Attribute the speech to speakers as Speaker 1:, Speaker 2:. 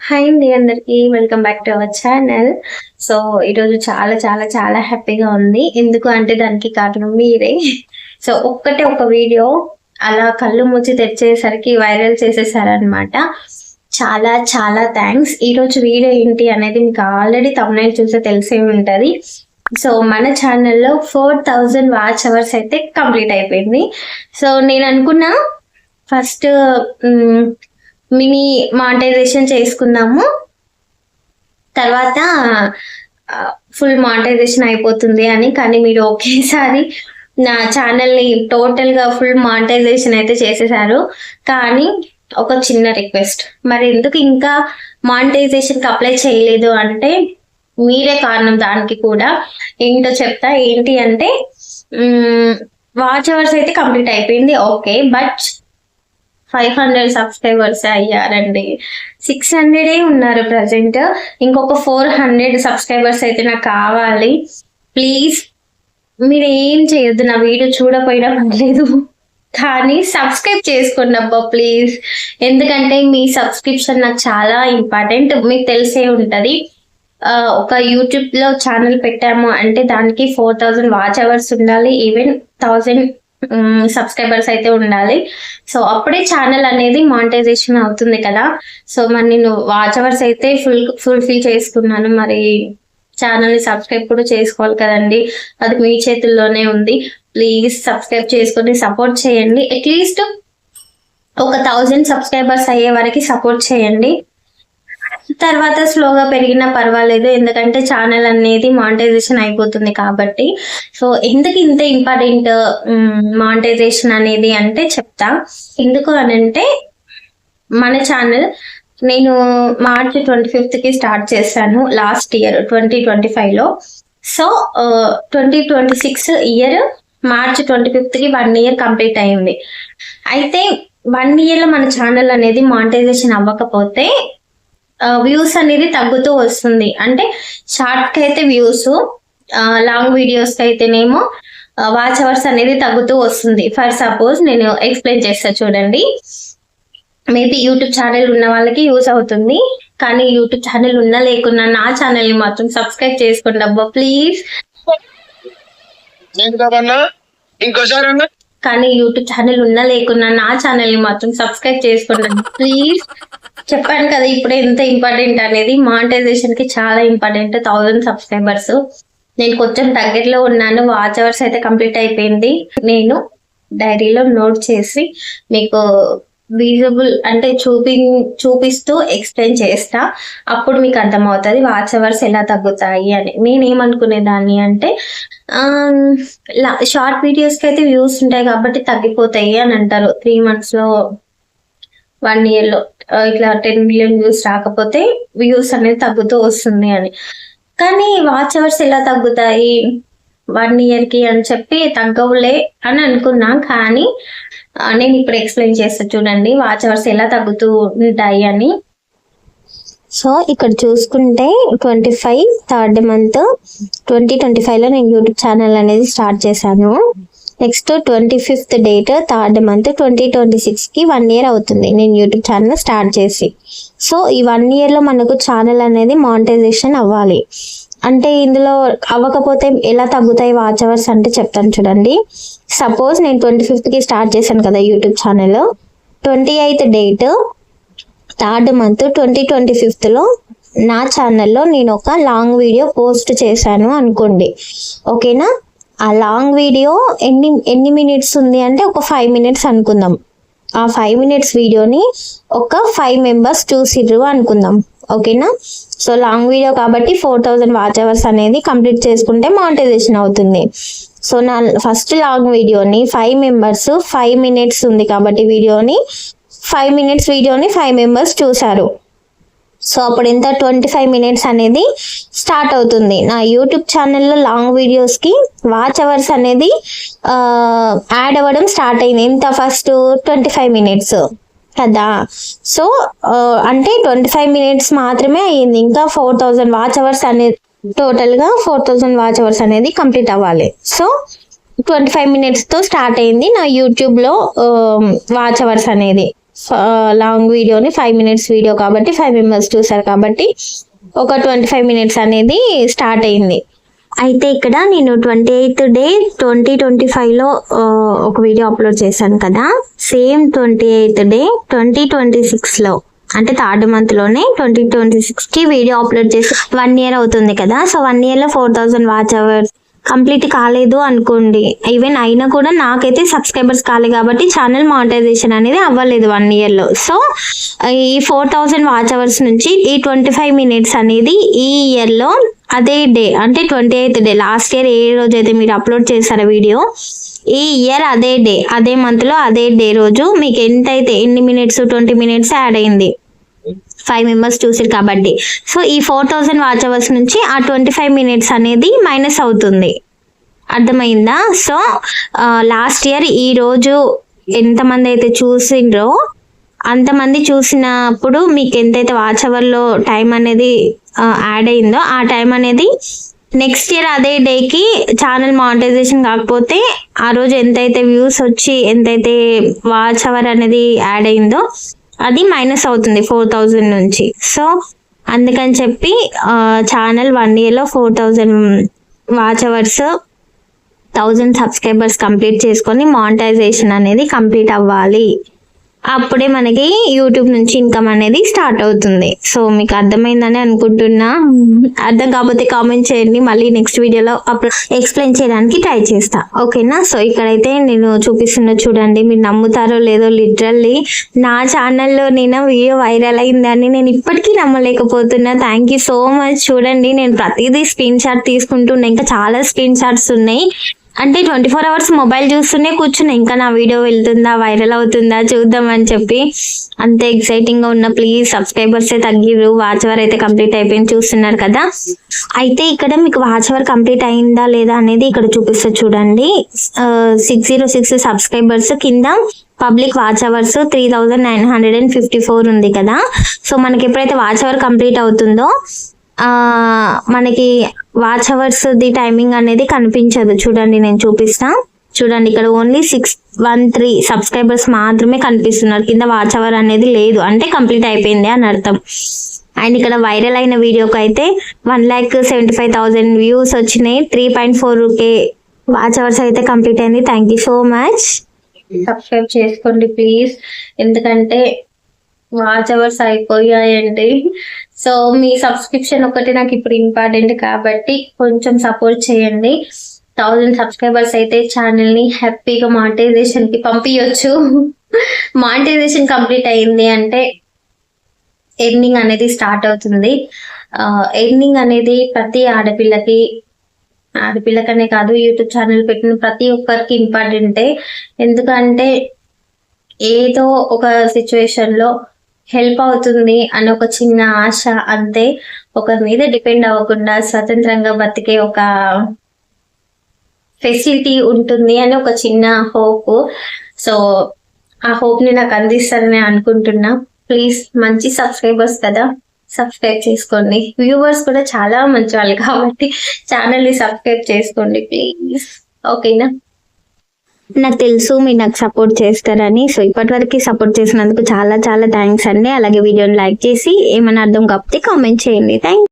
Speaker 1: Hi అండి అందరికి welcome back to our channel. So ఈరోజు చాలా చాలా చాలా హ్యాపీగా ఉంది. ఎందుకు అంటే దానికి కారణం మీరే. సో ఒక్కటే ఒక వీడియో అలా కళ్ళు మూసి తెరిచేసరికి వైరల్ చేసేసారనమాట. చాలా చాలా థ్యాంక్స్. ఈరోజు వీడియో ఏంటి అనేది మీకు ఆల్రెడీ తమ్నైల్ చూస్తే తెలిసే ఉంటుంది. సో మన ఛానల్లో 4000 వాచ్ అవర్స్ అయితే కంప్లీట్ అయిపోయింది. సో నేను అనుకున్నా ఫస్ట్ మినీ మానిటైజేషన్ చేసుకున్నాము, తర్వాత ఫుల్ మానిటైజేషన్ అయిపోతుంది అని. కానీ మీరు ఒకేసారి నా ఛానల్ని టోటల్గా ఫుల్ మానిటైజేషన్ అయితే చేసేసారు. కానీ ఒక చిన్న రిక్వెస్ట్, మరి ఎందుకు ఇంకా మానిటైజేషన్కి అప్లై చేయలేదు అంటే మీరే కారణం. దానికి కూడా ఏంటో చెప్తా. ఏంటి అంటే వాచ్ అవర్స్ అయితే కంప్లీట్ అయిపోయింది, ఓకే. బట్ 500 సబ్స్క్రైబర్స్ అయ్యారండి. 600 ఉన్నారు ప్రజెంట్. ఇంకొక 400 సబ్స్క్రైబర్స్ అయితే నాకు కావాలి. ప్లీజ్ మీరు ఏం చేయొద్దు, నా వీడియో చూడపోయినా పర్లేదు, కానీ సబ్స్క్రైబ్ చేసుకోండి అబ్బా ప్లీజ్. ఎందుకంటే మీ సబ్స్క్రిప్షన్ నాకు చాలా ఇంపార్టెంట్. మీకు తెలిసే ఉంటుంది, ఒక యూట్యూబ్లో ఛానల్ పెట్టాము అంటే దానికి 4000 వాచ్ అవర్స్ ఉండాలి, ఈవెన్ 1000 సబ్స్క్రైబర్స్ అయితే ఉండాలి. సో అప్పుడే ఛానల్ అనేది మానిటైజేషన్ అవుతుంది కదా. సో మరి నేను వాచ్ అవర్స్ అయితే ఫుల్ఫిల్ చేసుకున్నాను, మరి ఛానల్ని సబ్స్క్రైబ్ కూడా చేసుకోవాలి కదండి. అది మీ చేతుల్లోనే ఉంది. ప్లీజ్ సబ్స్క్రైబ్ చేసుకొని సపోర్ట్ చేయండి. అట్లీస్ట్ ఒక 1000 సబ్స్క్రైబర్స్ అయ్యే వరకు సపోర్ట్ చేయండి. తర్వాత స్లోగా పెరిగినా పర్వాలేదు, ఎందుకంటే ఛానల్ అనేది మానిటైజేషన్ అయిపోతుంది కాబట్టి. సో ఎందుకు ఇంత ఇంపార్టెంట్ మానిటైజేషన్ అనేది అంటే చెప్తా. ఎందుకు అని అంటే మన ఛానల్ నేను మార్చ్ 25కి స్టార్ట్ చేశాను లాస్ట్ ఇయర్ 2025లో. సో 2026 ఇయర్ మార్చ్ 25కి 1 ఇయర్ కంప్లీట్ అయింది. అయితే 1 ఇయర్లో మన ఛానల్ అనేది మానిటైజేషన్ అవ్వకపోతే వ్యూస్ అనేది తగ్గుతూ వస్తుంది. అంటే షార్ట్కి అయితే వ్యూస్, లాంగ్ వీడియోస్కి అయితేనేమో వాచ్ అవర్స్ అనేది తగ్గుతూ వస్తుంది. ఫర్ సపోజ్ నేను ఎక్స్ప్లెయిన్ చేస్తా చూడండి. మేబీ యూట్యూబ్ ఛానల్ ఉన్న వాళ్ళకి యూస్ అవుతుంది, కానీ యూట్యూబ్ ఛానల్ ఉన్నా లేకున్నా నా ఛానల్ని మాత్రం సబ్స్క్రైబ్ చేసుకోండి అబ్బా ప్లీజ్. కానీ యూట్యూబ్ ఛానల్ ఉన్నా లేకున్నా నా ఛానల్ని మాత్రం సబ్స్క్రైబ్ చేసుకోండి ప్లీజ్. చెప్పాను కదా ఇప్పుడే ఎంత ఇంపార్టెంట్ అనేది. మానిటైజేషన్ కి చాలా ఇంపార్టెంట్ 1000 సబ్స్క్రైబర్స్. నేను కొంచెం దగ్గరలో ఉన్నాను, వాచ్ అవర్స్ అయితే కంప్లీట్ అయిపోయింది. నేను డైరీలో నోట్ చేసి మీకు విజిబుల్ అంటే చూపిస్తూ ఎక్స్ప్లెయిన్ చేస్తా. అప్పుడు మీకు అర్థమవుతుంది వాచ్ అవర్స్ ఎలా తగ్గుతాయి అని. నేనేమనుకునేదాన్ని అంటే షార్ట్ వీడియోస్కి అయితే వ్యూస్ ఉంటాయి కాబట్టి తగ్గిపోతాయి అని అంటారు. 3 monthsలో 1 ఇయర్లో ఇట్లా 10 మిలియన్ వ్యూస్ రాకపోతే వ్యూస్ అనేది తగ్గుతూ వస్తుంది అని. కానీ వాచ్ అవర్స్ ఎలా తగ్గుతాయి 1 ఇయర్కి అని చెప్పి తగ్గవులే అని అనుకున్నా. కానీ నేను ఇప్పుడు ఎక్స్ప్లెయిన్ చేస్తా చూడండి వాచ్ అవర్స్ ఎలా తగ్గుతూ ఉంటాయి అని. సో ఇక్కడ చూసుకుంటే 25 3rd month 2025లో నేను యూట్యూబ్ ఛానల్ అనేది స్టార్ట్ చేశాను. Next 25th date 3rd month 2026కి 1 year అవుతుంది నేను యూట్యూబ్ ఛానల్ స్టార్ట్ చేసి. సో ఈ 1 yearలో మనకు ఛానల్ అనేది మానిటైజేషన్ అవ్వాలి. అంటే ఇందులో అవ్వకపోతే ఎలా తగ్గుతాయి వాచ్ అవర్స్ అంటే చెప్తాను చూడండి. సపోజ్ నేను 25కి స్టార్ట్ చేశాను కదా YouTube channel, 28th date 3rd month 2025లో నా ఛానల్లో నేను ఒక లాంగ్ వీడియో పోస్ట్ చేశాను అనుకోండి, ఓకేనా. ఆ లాంగ్ వీడియో ఎన్ని మినిట్స్ ఉంది అంటే ఒక 5 minutes అనుకుందాం. ఆ 5 minutes వీడియోని ఒక 5 members చూసిర్రు అనుకుందాం, ఓకేనా. సో లాంగ్ వీడియో కాబట్టి 4000 వాచ్ అవర్స్ అనేది కంప్లీట్ చేసుకుంటే మానిటైజేషన్ అవుతుంది. సో నా ఫస్ట్ లాంగ్ వీడియోని 5 members 5 minutes ఉంది కాబట్టి వీడియోని 5 minutes వీడియోని 5 members చూశారు. సో అప్పుడు ఎంత 25 minutes అనేది స్టార్ట్ అవుతుంది. నా యూట్యూబ్ ఛానల్లో లాంగ్ వీడియోస్కి వాచ్ అవర్స్ అనేది యాడ్ అవ్వడం స్టార్ట్ అయింది. ఎంత ఫస్ట్ 25 minutes కదా. సో అంటే 25 minutes మాత్రమే అయ్యింది. ఇంకా 4000 వాచ్ అవర్స్ అనేది టోటల్గా 4000 వాచ్ అవర్స్ అనేది కంప్లీట్ అవ్వాలి. సో 25 minutesతో స్టార్ట్ అయింది నా యూట్యూబ్లో వాచ్ అవర్స్ అనేది. లాంగ్ వీడియోని 5 minutes వీడియో కాబట్టి 5 members చూసారు కాబట్టి ఒక 25 minutes అనేది స్టార్ట్ అయింది. అయితే ఇక్కడ నేను 28th డే 2025లో ఒక వీడియో అప్లోడ్ చేశాను కదా, సేమ్ 28th డే 2026లో అంటే 3rd monthలోనే 2026కి వీడియో అప్లోడ్ చేసి 1 year అవుతుంది కదా. సో 1 yearలో 4000 వాచ్ అవర్స్ కంప్లీట్ కాలేదు అనుకోండి. ఈవెన్ అయినా కూడా నాకైతే సబ్స్క్రైబర్స్ కాలేదు కాబట్టి ఛానల్ మానిటైజేషన్ అనేది అవ్వలేదు 1 yearలో. సో ఈ 4000 వాచ్ అవర్స్ నుంచి ఈ 25 minutes అనేది ఈ ఇయర్లో అదే డే అంటే 28th డే లాస్ట్ ఇయర్ ఏ రోజు అయితే మీరు అప్లోడ్ చేశారో వీడియో, ఈ ఇయర్ అదే డే అదే మంత్లో అదే డే రోజు మీకు ఎంతైతే ఎన్ని మినిట్స్ 20 minutes యాడ్ అయింది 5 members చూసారు కాబట్టి. సో ఈ 4000 వాచ్ అవర్స్ నుంచి ఆ 25 minutes అనేది మైనస్ అవుతుంది. అర్థమైందా? సో లాస్ట్ ఇయర్ ఈ రోజు ఎంతమంది అయితే చూసిండ్రో అంతమంది చూసినప్పుడు మీకు ఎంతైతే వాచ్ అవర్లో టైం అనేది యాడ్ అయిందో ఆ టైం అనేది నెక్స్ట్ ఇయర్ అదే డేకి ఛానల్ మానిటైజేషన్ కాకపోతే ఆ రోజు ఎంతైతే వ్యూస్ వచ్చి ఎంతైతే వాచ్ అవర్ అనేది యాడ్ అయిందో అది మైనస్ అవుతుంది 4000 నుంచి. సో అందుకని చెప్పి channel 1 yearలో 4000 watch hours 1000 subscribers complete చేసుకొని మానిటైజేషన్ అనేది కంప్లీట్ అవ్వాలి. అప్పుడే మనకి యూట్యూబ్ నుంచి ఇన్కమ్ అనేది స్టార్ట్ అవుతుంది. సో మీకు అర్థమైందని అనుకుంటున్నా. అర్థం కాకపోతే కామెంట్ చేయండి, మళ్ళీ నెక్స్ట్ వీడియోలో ఎక్స్ప్లెయిన్ చేయడానికి ట్రై చేస్తా, ఓకేనా? సో ఇక్కడైతే నేను చూపిస్తున్నా చూడండి, మీరు నమ్ముతారో లేదో, లిటరల్లీ నా ఛానల్లో నేను వీడియో వైరల్ అయిందని నేను ఇప్పటికీ నమ్మలేకపోతున్నా. Thank you so much. చూడండి నేను ప్రతిదీ స్క్రీన్ షాట్ తీసుకుంటున్నా, ఇంకా చాలా స్క్రీన్ షాట్స్ ఉన్నాయి. అంటే 24 hours మొబైల్ చూస్తూనే కూర్చున్నా, ఇంకా నా వీడియో వెళ్తుందా వైరల్ అవుతుందా చూద్దామని చెప్పి. అంత ఎక్సైటింగ్ గా ఉన్న. ప్లీజ్ సబ్స్క్రైబర్స్ తగ్గిరు, వాచ్ అవర్ అయితే కంప్లీట్ అయిపోయింది చూస్తున్నారు కదా. అయితే ఇక్కడ మీకు వాచ్ అవర్ కంప్లీట్ అయిందా లేదా అనేది ఇక్కడ చూపిస్తా చూడండి. 606 సబ్స్క్రైబర్స్ కింద పబ్లిక్ వాచ్ అవర్స్ 3954 ఉంది కదా. సో మనకి ఎప్పుడైతే వాచ్ అవర్ కంప్లీట్ అవుతుందో మనకి వాచ్ అవర్స్ ది టైమింగ్ అనేది కనిపించదు. చూడండి నేను చూపిస్తా చూడండి, ఇక్కడ ఓన్లీ 613 సబ్స్క్రైబర్స్ మాత్రమే కనిపిస్తున్నారు, కింద వాచ్ అవర్ అనేది లేదు, అంటే కంప్లీట్ అయిపోయింది అని అర్థం. అండ్ ఇక్కడ వైరల్ అయిన వీడియోకి అయితే 1,75,000 వ్యూస్ వచ్చినాయి, 3.4K వాచ్ అవర్స్ అయితే కంప్లీట్ అయింది. Thank you so much. Subscribe చేసుకోండి ప్లీజ్, ఎందుకంటే వాచ్ అవర్స్ అయిపోయాయండి. సో మీ సబ్స్క్రిప్షన్ ఒకటి నాకు ఇప్పుడు ఇంపార్టెంట్ కాబట్టి కొంచెం సపోర్ట్ చేయండి. 1000 సబ్స్క్రైబర్స్ అయితే ఛానల్ని హ్యాపీగా మానిటైజేషన్కి పంపించవచ్చు. మానిటైజేషన్ కంప్లీట్ అయింది అంటే ఎర్నింగ్ అనేది స్టార్ట్ అవుతుంది. ఎర్నింగ్ అనేది ప్రతి ఆడపిల్లకనే కాదు, యూట్యూబ్ ఛానల్ పెట్టిన ప్రతి ఒక్కరికి ఇంపార్టెంటే. ఎందుకంటే ఏదో ఒక సిచ్యువేషన్లో హెల్ప్ అవుతుంది అని ఒక చిన్న ఆశ, అంతే. ఒకరి మీద డిపెండ్ అవ్వకుండా స్వతంత్రంగా బతికే ఒక ఫెసిలిటీ ఉంటుంది అని ఒక చిన్న హోప్. సో ఆ హోప్ ని నాకు అందిస్తారని అనుకుంటున్నా. ప్లీజ్ మంచి సబ్స్క్రైబర్స్ కదా, సబ్స్క్రైబ్ చేసుకోండి. వ్యూవర్స్ కూడా చాలా మంచి వాళ్ళు కాబట్టి ఛానల్ ని సబ్స్క్రైబ్ చేసుకోండి ప్లీజ్, ఓకేనా? నాకు తెలుసు మీరు నాకు సపోర్ట్ చేస్తారని. సో ఇప్పటివరకు సపోర్ట్ చేసినందుకు చాలా చాలా థ్యాంక్స్ అండి. అలాగే వీడియోని లైక్ చేసి ఏమైనా అర్థం కాకపోతే కామెంట్ చేయండి. థ్యాంక్